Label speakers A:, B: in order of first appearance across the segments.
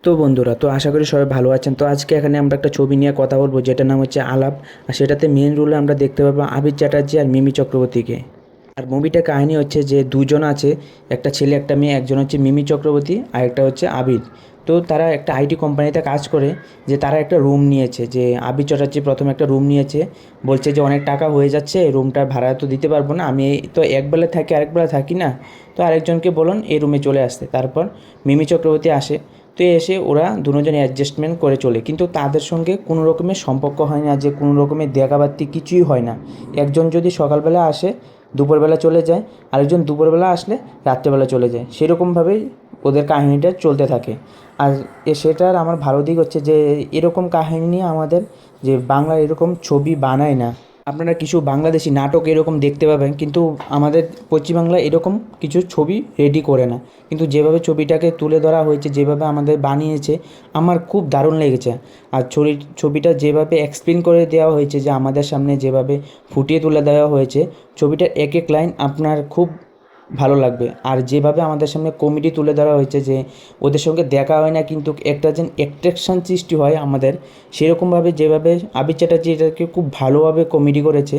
A: তো বন্ধুরা, তো আশা করি সবাই ভালো আছেন। তো আজকে এখানে আমরা একটা ছবি নিয়ে কথা বলবো, যেটার নাম হচ্ছে আলাপ। আর সেটাতে মেন রোলে আমরা দেখতে পাবো আবির চ্যাটার্জি আর মিমি চক্রবর্তীকে। আর মুভিটার কাহিনী হচ্ছে যে দুজন আছে, একটা ছেলে একটা মেয়ে। একজন হচ্ছে মিমি চক্রবর্তী আর একটা হচ্ছে আবির। তো তারা একটা আইটি কোম্পানিতে কাজ করে। যে তারা একটা রুম নিয়েছে, যে আবির চ্যাটার্জি প্রথমে একটা রুম নিয়েছে। বলছে যে অনেক টাকা হয়ে যাচ্ছে, রুমটার ভাড়া তো দিতে পারবো না, আমি তো একবেলা থাকি আরেকবেলা থাকি না। তো আরেকজনকে বলুন এই রুমে চলে আসতে। তারপর মিমি চক্রবর্তী আসে। তো এসে ওরা দুজন অ্যাডজাস্টমেন্ট করে চলে, কিন্তু তাদের সঙ্গে কোনো রকমের সম্পর্ক হয় না, যে কোনো রকমের দেখাবার্তি কিছুই হয় না। একজন যদি সকালবেলা আসে, দুপুরবেলা চলে যায়, আরেকজন দুপুরবেলা আসলে রাত্রেবেলা চলে যায়, সেরকমভাবেই ওদের কাহিনিটা চলতে থাকে। আর সেটার আমার ভালো দিক হচ্ছে যে এরকম কাহিনী নিয়ে আমাদের যে বাংলা এরকম ছবি বানায় না। আপনারা কিছু বাংলাদেশি নাটক এরকম দেখতে পাবেন, কিন্তু আমাদের পশ্চিমবাংলায় এরকম কিছু ছবি রেডি করে না। কিন্তু যেভাবে ছবিটাকে তুলে ধরা হয়েছে, যেভাবে আমাদের বানিয়েছে, আমার খুব দারুণ লেগেছে। আর ছবিটা যেভাবে এক্সপ্লেন করে দেওয়া হয়েছে, যে আমাদের সামনে যেভাবে ফুটিয়ে তুলে দেওয়া হয়েছে, ছবিটার এক এক লাইন আপনার খুব ভালো লাগবে। আর যেভাবে আমাদের সামনে কমেডি তুলে ধরা হয়েছে, যে ওদের সঙ্গে দেখা হয় না কিন্তু একটা যেন অ্যাট্রাকশান সৃষ্টি হয় আমাদের, সেরকমভাবে যেভাবে আবির চ্যাটার্জি এটাকে খুব ভালোভাবে কমেডি করেছে।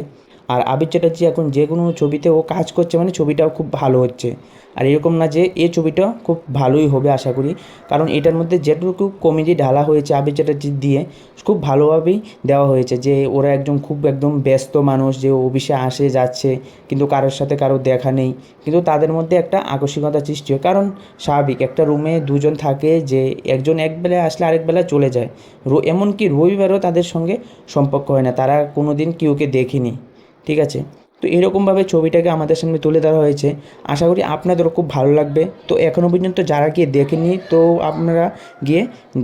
A: আর আবির চ্যাটার্জি এখন যে কোনো ছবিতে ও কাজ করছে, মানে ছবিটাও খুব ভালো হচ্ছে। আর এরকম না যে এই ছবিটা খুব ভালোই হবে আশা করি, কারণ এটার মধ্যে যেটুকু কমেডি ঢালা হয়েছে আবির চ্যাটার্জি দিয়ে, খুব ভালোভাবেই দেওয়া হয়েছে। যে ওরা একদম ব্যস্ত মানুষ, যে অফিসে আসে যাচ্ছে, কিন্তু কারোর সাথে কারো দেখা নেই, কিন্তু তাদের মধ্যে একটা আকস্মিকতা সৃষ্টি হয়। কারণ স্বাভাবিক, একটা রুমে দুজন থাকে, যে একজন এক বেলায় আসলে আরেক বেলায় চলে যায়। এমনকি রবিবারও তাদের সঙ্গে সম্পর্ক হয় না, তারা কোনো দিন কেউকে দেখেনি। ঠিক আছে? তো এরকমভাবে ছবিটাকে আমাদের সামনে তুলে ধরা হয়েছে। আশা করি আপনাদেরও খুব ভালো লাগবে। তো এখনও পর্যন্ত যারা গিয়ে দেখেননি, তো আপনারা গিয়ে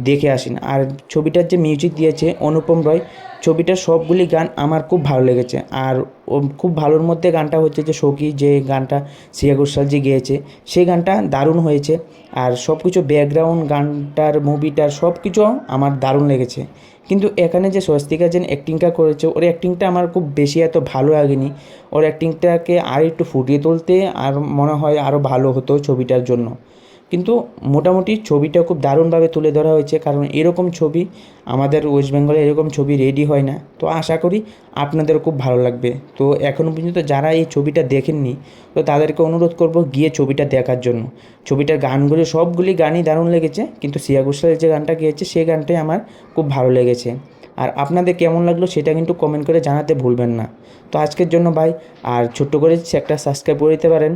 A: দেখে আসেন। আর ছবিটার যে মিউজিক দিয়েছে অনুপম রয়, ছবিটার সবগুলি গান আমার খুব ভালো লেগেছে। আর ও খুব ভালোর মধ্যে গানটা হচ্ছে যে সখী, যে গানটা শ্রেয়া ঘোষাল যে গেয়েছে, সেই গানটা দারুণ হয়েছে। আর সব কিছু ব্যাকগ্রাউন্ড, গানটার, মুভিটার সব কিছু আমার দারুণ লেগেছে। কিন্তু এখানে যে স্বস্তিকা যেন অ্যাক্টিংটা করেছে, ওর অ্যাক্টিংটা আমার খুব বেশি এত ভালো লাগেনি। ওর অ্যাক্টিংটাকে আর একটু ফুটিয়ে তুলতে আর মনে হয় আরও ভালো হতো ছবিটার জন্য। কিন্তু মোটামুটি ছবিটা খুব দারুণভাবে তুলে ধরা হয়েছে, কারণ এরকম ছবি আমাদের ওয়েস্ট বেঙ্গলে এরকম ছবি রেডি হয় না। তো আশা করি আপনাদেরও খুব ভালো লাগবে। তো এখনও পর্যন্ত যারা এই ছবিটা দেখেননি, তো তাদেরকে অনুরোধ করব গিয়ে ছবিটা দেখার জন্য। ছবিটার গানগুলো, সবগুলি গানই দারুণ লেগেছে, কিন্তু শ্রেয়া ঘোষালের যে গানটা গেয়েছে সেই গানটাই আমার খুব ভালো লেগেছে। আর আপনাদের কেমন লাগলো সেটা কিন্তু কমেন্ট করে জানাতে ভুলবেন না। তো আজকের জন্য বাই। আর ছোট্ট করে একটা সাবস্ক্রাইব করে দিতে পারেন।